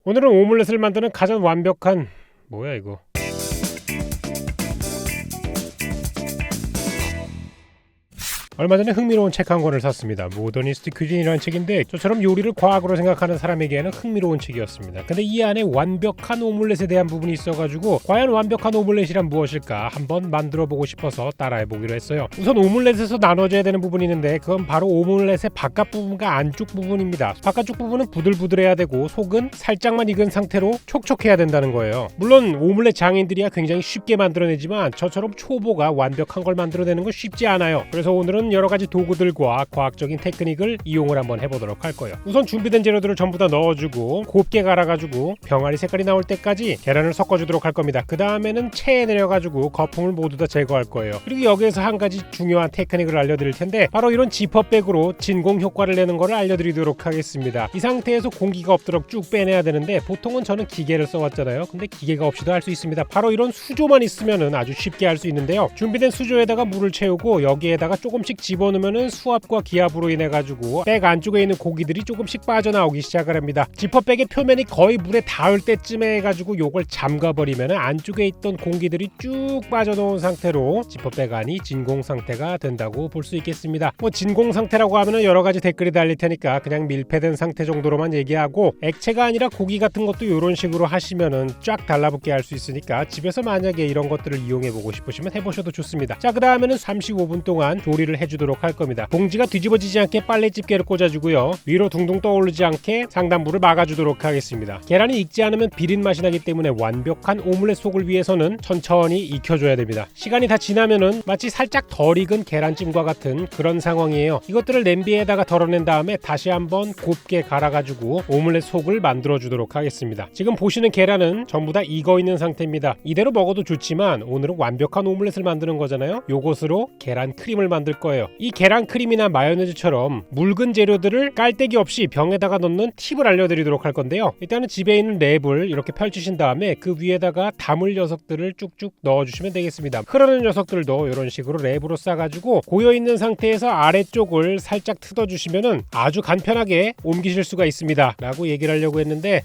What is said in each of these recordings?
오늘은 오믈렛을 만드는 가장 완벽한 뭐야 이거 얼마 전에 흥미로운 책 한 권을 샀습니다. 모더니스트 큐진이라는 책인데 저처럼 요리를 과학으로 생각하는 사람에게는 흥미로운 책이었습니다. 근데 이 안에 완벽한 오믈렛에 대한 부분이 있어가지고 과연 완벽한 오믈렛이란 무엇일까 한번 만들어보고 싶어서 따라해보기로 했어요. 우선 오믈렛에서 나눠져야 되는 부분이 있는데 그건 바로 오믈렛의 바깥 부분과 안쪽 부분입니다. 바깥쪽 부분은 부들부들해야 되고 속은 살짝만 익은 상태로 촉촉해야 된다는 거예요. 물론 오믈렛 장인들이야 굉장히 쉽게 만들어내지만 저처럼 초보가 완벽한 걸 만들어내는 건 쉽지 않아요. 그래서 오늘은 여러가지 도구들과 과학적인 테크닉을 이용을 한번 해보도록 할 거예요. 우선 준비된 재료들을 전부 다 넣어주고 곱게 갈아가지고 병아리 색깔이 나올 때까지 계란을 섞어주도록 할 겁니다. 그 다음에는 체에 내려가지고 거품을 모두 다 제거할 거예요. 그리고 여기에서 한 가지 중요한 테크닉을 알려드릴 텐데 바로 이런 지퍼백으로 진공 효과를 내는 거를 알려드리도록 하겠습니다. 이 상태에서 공기가 없도록 쭉 빼내야 되는데 보통은 저는 기계를 써왔잖아요. 근데 기계가 없이도 할 수 있습니다. 바로 이런 수조만 있으면 아주 쉽게 할 수 있는데요. 준비된 수조에다가 물을 채우고 여기에다가 조금씩 집어넣으면 수압과 기압으로 인해 가지고 백 안쪽에 있는 고기들이 조금씩 빠져나오기 시작을 합니다. 지퍼백의 표면이 거의 물에 닿을 때쯤에 해가지고 요걸 잠가버리면 안쪽에 있던 공기들이 쭉 빠져나온 상태로 지퍼백 안이 진공 상태가 된다고 볼 수 있겠습니다. 뭐 진공 상태라고 하면은 여러 가지 댓글이 달릴 테니까 그냥 밀폐된 상태 정도로만 얘기하고 액체가 아니라 고기 같은 것도 이런 식으로 하시면은 쫙 달라붙게 할 수 있으니까 집에서 만약에 이런 것들을 이용해 보고 싶으시면 해보셔도 좋습니다. 자, 그 다음에는 35분 동안 조리를 해주도록 할 겁니다. 봉지가 뒤집어지지 않게 빨래 집게를 꽂아주고요. 위로 둥둥 떠오르지 않게 상단부를 막아주도록 하겠습니다. 계란이 익지 않으면 비린 맛이 나기 때문에 완벽한 오믈렛 속을 위해서는 천천히 익혀줘야 됩니다. 시간이 다 지나면은 마치 살짝 덜 익은 계란찜과 같은 그런 상황이에요. 이것들을 냄비에다가 덜어낸 다음에 다시 한번 곱게 갈아가지고 오믈렛 속을 만들어주도록 하겠습니다. 지금 보시는 계란은 전부 다 익어있는 상태입니다. 이대로 먹어도 좋지만 오늘은 완벽한 오믈렛을 만드는 거잖아요. 요것으로 계란 크림을 만들 거예요. 이 계란 크림이나 마요네즈처럼 묽은 재료들을 깔때기 없이 병에다가 넣는 팁을 알려드리도록 할 건데요. 일단은 집에 있는 랩을 이렇게 펼치신 다음에 그 위에다가 담을 녀석들을 쭉쭉 넣어주시면 되겠습니다. 흐르는 녀석들도 이런 식으로 랩으로 싸가지고 고여있는 상태에서 아래쪽을 살짝 뜯어주시면은 아주 간편하게 옮기실 수가 있습니다 라고 얘기를 하려고 했는데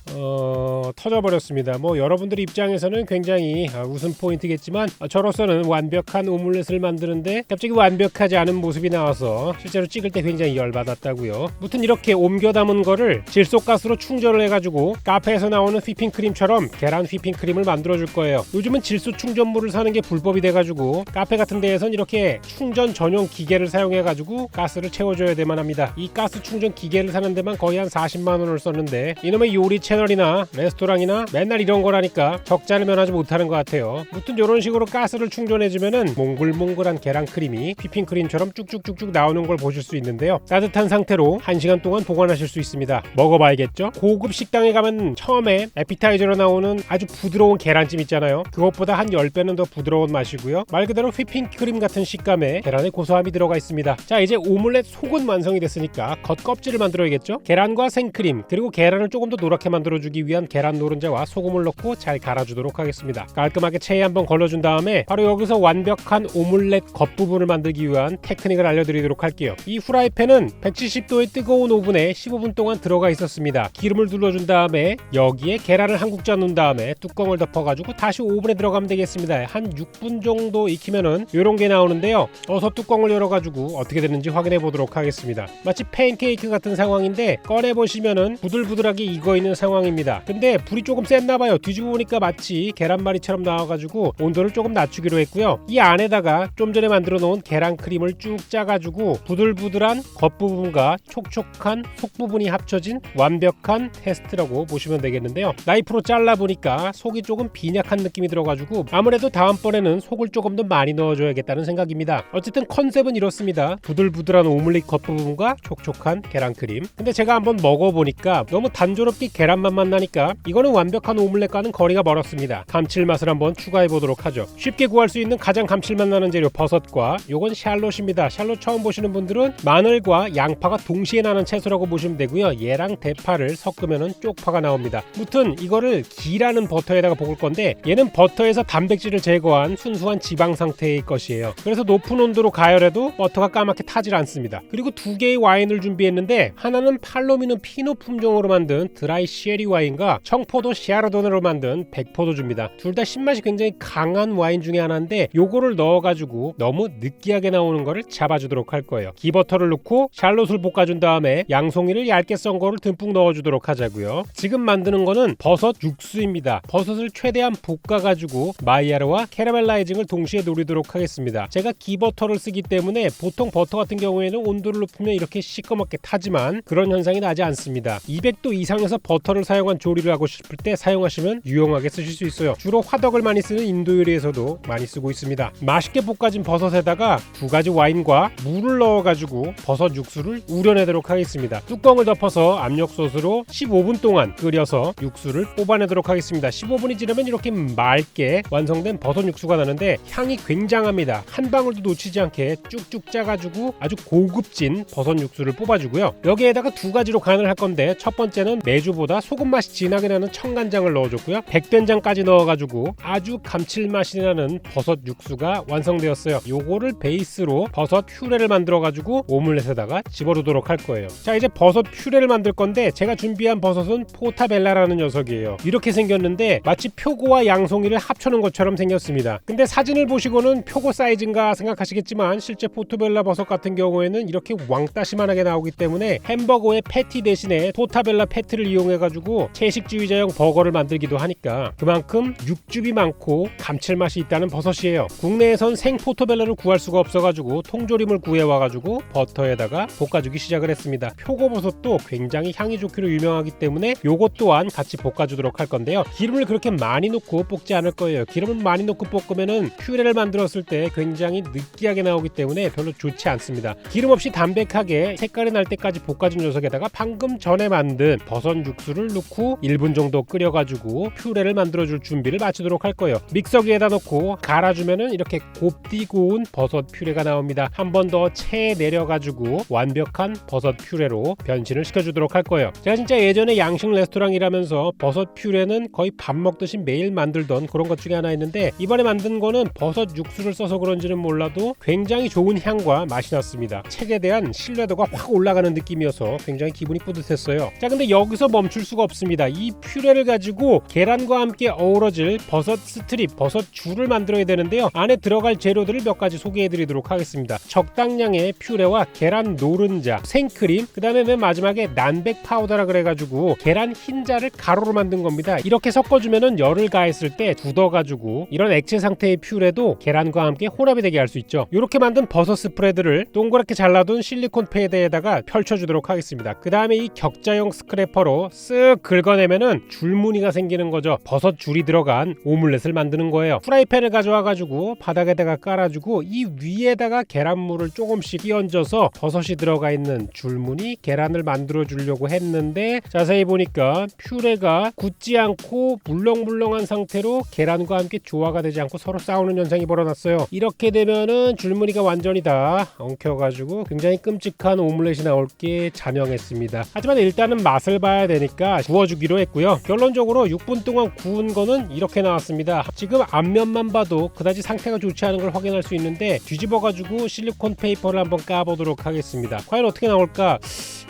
터져버렸습니다. 뭐 여러분들 입장에서는 굉장히 웃음 포인트겠지만 저로서는 완벽한 오믈렛을 만드는데 갑자기 완벽하지 않은 모습이 나와서 실제로 찍을 때 굉장히 열받았다고요. 무튼 이렇게 옮겨 담은 거를 질소가스로 충전을 해가지고 카페에서 나오는 휘핑크림처럼 계란 휘핑크림을 만들어 줄 거예요. 요즘은 질소 충전물을 사는 게 불법이 돼가지고 카페 같은 데에선 이렇게 충전 전용 기계를 사용해가지고 가스를 채워줘야 되만 합니다. 이 가스 충전 기계를 사는 데만 거의 한 40만 원을 썼는데 이놈의 요리 채널이나 레스토랑이나 맨날 이런 거라니까 적자를 면하지 못하는 것 같아요. 무튼 이런 식으로 가스를 충전해주면은 몽글몽글한 계란 크림이 휘핑크림처럼 쭉쭉쭉쭉 나오는 걸 보실 수 있는데요. 따뜻한 상태로 1시간 동안 보관하실 수 있습니다. 먹어봐야겠죠? 고급 식당에 가면 처음에 에피타이저로 나오는 아주 부드러운 계란찜 있잖아요. 그것보다 한 10배는 더 부드러운 맛이고요. 말 그대로 휘핑크림 같은 식감에 계란의 고소함이 들어가 있습니다. 자, 이제 오믈렛 속은 완성이 됐으니까 겉껍질을 만들어야겠죠? 계란과 생크림 그리고 계란을 조금 더 노랗게 만들어주기 위한 계란 노른자와 소금을 넣고 잘 갈아주도록 하겠습니다. 깔끔하게 체에 한번 걸러준 다음에 바로 여기서 완벽한 오믈렛 겉부분을 만들기 위한 테크닉을 알려드리도록 할게요. 이 후라이팬은 170도의 뜨거운 오븐에 15분 동안 들어가 있었습니다. 기름을 둘러준 다음에 여기에 계란을 한 국자 넣은 다음에 뚜껑을 덮어가지고 다시 오븐에 들어가면 되겠습니다. 한 6분 정도 익히면은 이런 게 나오는데요. 어서 뚜껑을 열어가지고 어떻게 되는지 확인해 보도록 하겠습니다. 마치 팬케이크 같은 상황인데 꺼내보시면은 부들부들하게 익어있는 상황입니다. 근데 불이 조금 셌나봐요. 뒤집어 보니까 마치 계란말이처럼 나와가지고 온도를 조금 낮추기로 했고요. 이 안에다가 좀 전에 만들어 놓은 계란 크림을 쭉 짜가지고 부들부들한 겉부분과 촉촉한 속부분이 합쳐진 완벽한 테스트라고 보시면 되겠는데요. 나이프로 잘라보니까 속이 조금 빈약한 느낌이 들어가지고 아무래도 다음번에는 속을 조금 더 많이 넣어줘야겠다는 생각입니다. 어쨌든 컨셉은 이렇습니다. 부들부들한 오믈렛 겉부분과 촉촉한 계란크림. 근데 제가 한번 먹어보니까 너무 단조롭게 계란맛만 나니까 이거는 완벽한 오믈렛과는 거리가 멀었습니다. 감칠맛을 한번 추가해보도록 하죠. 쉽게 구할 수 있는 가장 감칠맛 나는 재료 버섯과 요건 샬롯입니다. 샬롯입니다. 샬롯 처음 보시는 분들은 마늘과 양파가 동시에 나는 채소라고 보시면 되고요. 얘랑 대파를 섞으면 쪽파가 나옵니다. 무튼 이거를 기라는 버터에다가 볶을 건데 얘는 버터에서 단백질을 제거한 순수한 지방 상태의 것이에요. 그래서 높은 온도로 가열해도 버터가 까맣게 타질 않습니다. 그리고 두 개의 와인을 준비했는데 하나는 팔로미노 피노 품종으로 만든 드라이 쉐리 와인과 청포도 샤르도네로 만든 백포도주입니다. 둘 다 신맛이 굉장히 강한 와인 중에 하나인데 요거를 넣어가지고 너무 느끼하게 나오는 거를 잡아주도록 할 거예요. 기버터를 넣고 샬롯을 볶아준 다음에 양송이를 얇게 썬 거를 듬뿍 넣어주도록 하자고요. 지금 만드는 거는 버섯 육수입니다. 버섯을 최대한 볶아가지고 마이야르와 캐러멜라이징을 동시에 노리도록 하겠습니다. 제가 기버터를 쓰기 때문에 보통 버터 같은 경우에는 온도를 높이면 이렇게 시꺼멓게 타지만 그런 현상이 나지 않습니다. 200도 이상에서 버터를 사용한 조리를 하고 싶을 때 사용하시면 유용하게 쓰실 수 있어요. 주로 화덕을 많이 쓰는 인도 요리에서도 많이 쓰고 있습니다. 맛있게 볶아진 버섯에다가 두 가지 와인과 물을 넣어가지고 버섯 육수를 우려내도록 하겠습니다. 뚜껑을 덮어서 압력솥으로 15분 동안 끓여서 육수를 뽑아내도록 하겠습니다. 15분이 지나면 이렇게 맑게 완성된 버섯 육수가 나는데 향이 굉장합니다. 한 방울도 놓치지 않게 쭉쭉 짜가지고 아주 고급진 버섯 육수를 뽑아주고요. 여기에다가 두 가지로 간을 할 건데 첫 번째는 메주보다 소금 맛이 진하게 나는 청간장을 넣어줬고요. 백된장까지 넣어가지고 아주 감칠맛이 나는 버섯 육수가 완성되었어요. 요거를 베이스로 버섯 퓨레를 만들어가지고 오믈렛에다가 집어넣도록 할 거예요. 자, 이제 버섯 퓨레를 만들 건데 제가 준비한 버섯은 포타벨라라는 녀석이에요. 이렇게 생겼는데 마치 표고와 양송이를 합쳐놓은 것처럼 생겼습니다. 근데 사진을 보시고는 표고 사이즈인가 생각하시겠지만 실제 포타벨라 버섯 같은 경우에는 이렇게 왕따시만하게 나오기 때문에 햄버거의 패티 대신에 포타벨라 패티를 이용해가지고 채식주의자용 버거를 만들기도 하니까 그만큼 육즙이 많고 감칠맛이 있다는 버섯이에요. 국내에선 생 포토벨라를 구할 수가 없어가지고 통조림을 구해와가지고 버터에다가 볶아주기 시작을 했습니다. 표고버섯도 굉장히 향이 좋기로 유명하기 때문에 요것 또한 같이 볶아주도록 할 건데요. 기름을 그렇게 많이 넣고 볶지 않을 거예요. 기름을 많이 넣고 볶으면은 퓨레를 만들었을 때 굉장히 느끼하게 나오기 때문에 별로 좋지 않습니다. 기름 없이 담백하게 색깔이 날 때까지 볶아준 녀석에다가 방금 전에 만든 버섯 육수를 넣고 1분 정도 끓여가지고 퓨레를 만들어줄 준비를 마치도록 할 거예요. 믹서기에다 넣고 갈아주면은 이렇게 곱디 고운 버섯 퓨레가 나옵니다. 한 번 더 체에 내려가지고 완벽한 버섯 퓨레로 변신을 시켜주도록 할 거예요. 제가 진짜 예전에 양식 레스토랑 일하면서 버섯 퓨레는 거의 밥 먹듯이 매일 만들던 그런 것 중에 하나 있는데 이번에 만든 거는 버섯 육수를 써서 그런지는 몰라도 굉장히 좋은 향과 맛이 났습니다. 책에 대한 신뢰도가 확 올라가는 느낌이어서 굉장히 기분이 뿌듯했어요. 자, 근데 여기서 멈출 수가 없습니다. 이 퓨레를 가지고 계란과 함께 어우러질 버섯 스트립, 버섯 줄을 만들어야 되는데요. 안에 들어갈 재료들을 몇 가지 소개해드리도록 하겠습니다. 적당량의 퓨레와 계란 노른자, 생크림, 그 다음에 맨 마지막에 난백 파우더라 그래가지고 계란 흰자를 가루로 만든 겁니다. 이렇게 섞어주면은 열을 가했을 때 굳어가지고 이런 액체 상태의 퓨레도 계란과 함께 혼합이 되게 할 수 있죠. 이렇게 만든 버섯 스프레드를 동그랗게 잘라둔 실리콘 패드에다가 펼쳐주도록 하겠습니다. 그 다음에 이 격자용 스크래퍼로 쓱 긁어내면은 줄무늬가 생기는 거죠. 버섯 줄이 들어간 오믈렛을 만드는 거예요. 프라이팬을 가져와가지고 바닥에다가 깔아주고 이 위에다가 계란물을 조금씩 끼얹어서 버섯이 들어가 있는 줄무늬 계란을 만들어 주려고 했는데 자세히 보니까 퓨레가 굳지 않고 물렁물렁한 상태로 계란과 함께 조화가 되지 않고 서로 싸우는 현상이 벌어졌어요. 이렇게 되면은 줄무늬가 완전히 다 엉켜가지고 굉장히 끔찍한 오믈렛이 나올 게 자명했습니다. 하지만 일단은 맛을 봐야 되니까 구워주기로 했고요. 결론적으로 6분 동안 구운 거는 이렇게 나왔습니다. 지금 앞면만 봐도 그다지 상태가 좋지 않은 걸 확인할 수 있는데 뒤집어가지고 실리콘 페이퍼를 한번 까보도록 하겠습니다. 과연 어떻게 나올까?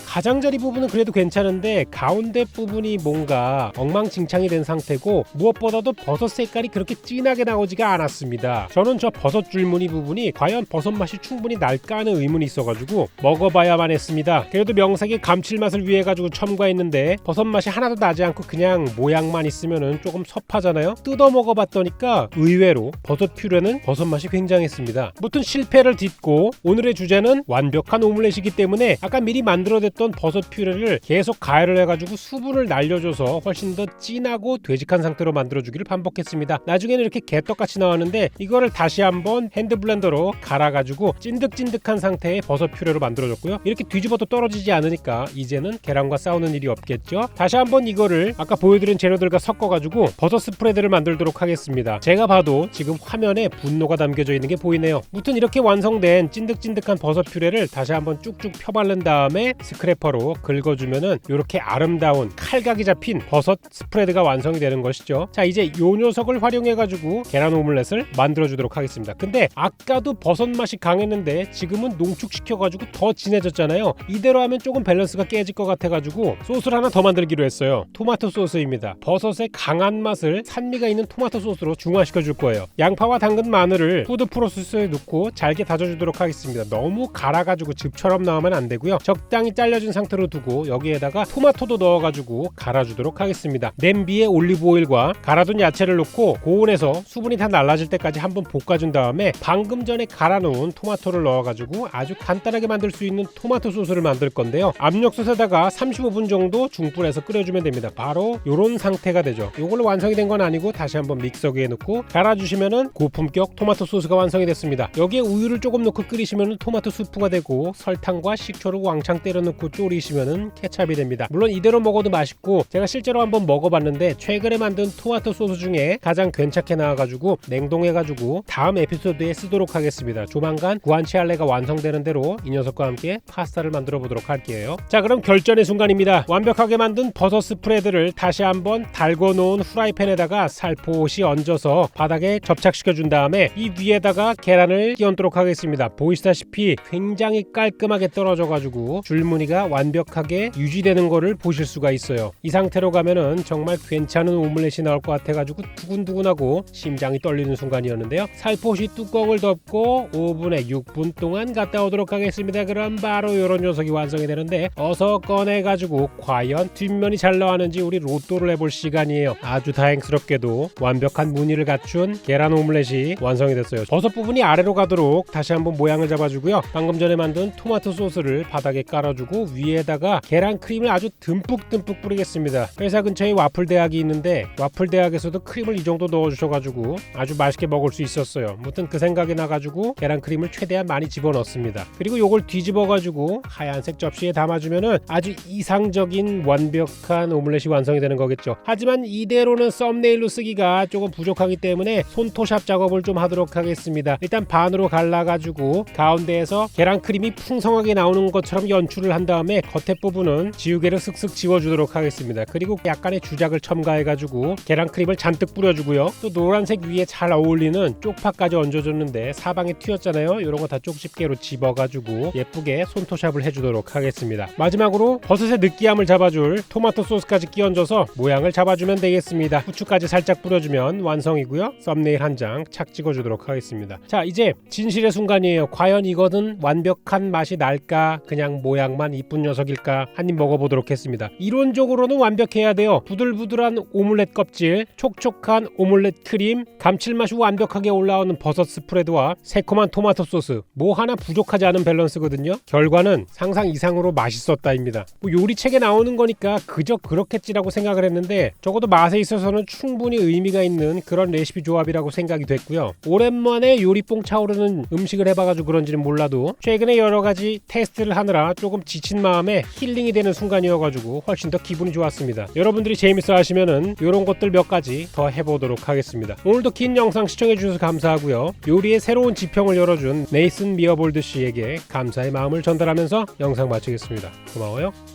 가장자리 부분은 그래도 괜찮은데 가운데 부분이 뭔가 엉망진창이 된 상태고 무엇보다도 버섯 색깔이 그렇게 진하게 나오지가 않았습니다. 저는 저 버섯 줄무늬 부분이 과연 버섯 맛이 충분히 날까 하는 의문이 있어가지고 먹어봐야만 했습니다. 그래도 명색의 감칠맛을 위해 가지고 첨가했는데 버섯 맛이 하나도 나지 않고 그냥 모양만 있으면은 조금 섭하잖아요. 뜯어 먹어봤더니까 의외로 버섯 퓨레는 버섯 맛이 굉장했습니다. 무튼 실패를 딛고 오늘의 주제는 완벽한 오믈렛이기 때문에 아까 미리 만들어뒀던 끓여줬던 버섯 퓨레를 계속 가열을 해가지고 수분을 날려줘서 훨씬 더 진하고 되직한 상태로 만들어주기를 반복했습니다. 나중에는 이렇게 개떡같이 나왔는데 이거를 다시 한번 핸드 블렌더로 갈아가지고 찐득찐득한 상태의 버섯 퓨레로 만들어줬고요. 이렇게 뒤집어도 떨어지지 않으니까 이제는 계란과 싸우는 일이 없겠죠. 다시 한번 이거를 아까 보여드린 재료들과 섞어가지고 버섯 스프레드를 만들도록 하겠습니다. 제가 봐도 지금 화면에 분노가 담겨져 있는 게 보이네요. 무튼 이렇게 완성된 찐득찐득한 버섯 퓨레를 다시 한번 쭉쭉 펴바른 다음에 스크래퍼로 긁어주면은 이렇게 아름다운 칼각이 잡힌 버섯 스프레드가 완성이 되는 것이죠. 자, 이제 요 녀석을 활용해가지고 계란 오믈렛을 만들어주도록 하겠습니다. 근데 아까도 버섯 맛이 강했는데 지금은 농축시켜가지고 더 진해졌잖아요. 이대로 하면 조금 밸런스가 깨질 것 같아가지고 소스를 하나 더 만들기로 했어요. 토마토 소스입니다. 버섯의 강한 맛을 산미가 있는 토마토 소스로 중화시켜 줄 거예요. 양파와 당근, 마늘을 푸드 프로세서에 넣고 잘게 다져주도록 하겠습니다. 너무 갈아가지고 즙처럼 나오면 안 되고요. 적당히 잘려진 상태로 두고 여기에다가 토마토도 넣어가지고 갈아주도록 하겠습니다. 냄비에 올리브 오일과 갈아둔 야채를 넣고 고온에서 수분이 다 날라질 때까지 한번 볶아준 다음에 방금 전에 갈아놓은 토마토를 넣어가지고 아주 간단하게 만들 수 있는 토마토 소스를 만들 건데요. 압력솥에다가 35분 정도 중불에서 끓여주면 됩니다. 바로 이런 상태가 되죠. 이걸로 완성이 된 건 아니고 다시 한번 믹서기에 넣고 갈아주시면은 고품격 토마토 소스가 완성이 됐습니다. 여기에 우유를 조금 넣고 끓이시면은 토마토 수프가 되고 설탕과 식초를 왕창 때려 넣고 졸이시면은 케찹이 됩니다. 물론 이대로 먹어도 맛있고 제가 실제로 한번 먹어봤는데 최근에 만든 토마토 소스 중에 가장 괜찮게 나와가지고 냉동해가지고 다음 에피소드에 쓰도록 하겠습니다. 조만간 구안치알레가 완성되는 대로 이 녀석과 함께 파스타를 만들어 보도록 할게요. 자, 그럼 결전의 순간입니다. 완벽하게 만든 버섯 스프레드를 다시 한번 달궈 놓은 후라이팬에다가 살포시 얹어서 바닥에 접착시켜 준 다음에 이 위에다가 계란을 끼얹도록 하겠습니다. 보시다시피 굉장히 깔끔하게 떨어져 가지고 줄무늬가 완벽하게 유지되는 거를 보실 수가 있어요. 이 상태로 가면은 정말 괜찮은 오믈렛이 나올 것 같아 가지고 두근두근하고 심장이 떨리는 순간이었는데요. 살포시 뚜껑을 덮고 오븐에 6분 동안 갔다 오도록 하겠습니다. 그럼 바로 이런 녀석이 완성이 되는데 어서 꺼내 가지고 과연 뒷면이 잘 나왔는지 우리 로또를 해볼 시간이에요. 아주 다행스럽게도 완벽한 무늬를 갖춘 계란 오믈렛이 완성이 됐어요. 버섯 부분이 아래로 가도록 다시 한번 모양을 잡아주고요. 방금 전에 만든 토마토 소스를 바닥에 깔아주고 위에다가 계란 크림을 아주 듬뿍 뿌리겠습니다. 회사 근처에 와플 대학이 있는데 와플 대학에서도 크림을 이 정도 넣어주셔가지고 아주 맛있게 먹을 수 있었어요. 무튼 그 생각이 나가지고 계란 크림을 최대한 많이 집어넣습니다. 그리고 요걸 뒤집어가지고 하얀색 접시에 담아주면은 아주 이상적인 완벽한 오믈렛이 완성이 되는 거겠죠. 하지만 이대로는 썸네일로 쓰기가 조금 부족하기 때문에 손토샵 작업을 좀 하도록 하겠습니다. 일단 반으로 갈라가지고 가운데에서 계란 크림이 풍성하게 나오는 것처럼 연출을 한 다음에 겉에 부분은 지우개를 슥슥 지워주도록 하겠습니다. 그리고 약간의 주작을 첨가해가지고 계란 크림을 잔뜩 뿌려주고요. 또 노란색 위에 잘 어울리는 쪽파까지 얹어줬는데 사방에 튀었잖아요. 이런 거 다 쪽집게로 집어가지고 예쁘게 손토샵을 해주도록 하겠습니다. 마지막으로 버섯의 느끼함을 잡아줄 토마토 소스까지 끼얹어서 모양을 잡아주면 되겠습니다. 후추까지 살짝 뿌려주면 완성이고요. 썸네일 한 장 착 찍어주도록 하겠습니다. 자, 이제 진실의 순간이에요. 과연 이거는 완벽한 맛이 날까? 그냥 모양만 이쁜 녀석일까? 한입 먹어보도록 했습니다. 이론적으로는 완벽해야 돼요. 부들부들한 오믈렛 껍질, 촉촉한 오믈렛 크림, 감칠맛이 완벽하게 올라오는 버섯 스프레드와 새콤한 토마토 소스, 뭐 하나 부족하지 않은 밸런스거든요. 결과는 상상 이상으로 맛있었다입니다. 뭐 요리책에 나오는 거니까 그저 그렇겠지라고 생각을 했는데 적어도 맛에 있어서는 충분히 의미가 있는 그런 레시피 조합이라고 생각이 됐고요. 오랜만에 요리뽕 차오르는 음식을 해봐가지고 그런지는 몰라도 최근에 여러가지 테스트를 하느라 조금 지친 마음에 힐링이 되는 순간이어가지고 훨씬 더 기분이 좋았습니다. 여러분들이 재밌어 하시면은 요런 것들 몇 가지 더 해보도록 하겠습니다. 오늘도 긴 영상 시청해주셔서 감사하고요. 요리의 새로운 지평을 열어준 네이슨 미어볼드 씨에게 감사의 마음을 전달하면서 영상 마치겠습니다. 고마워요.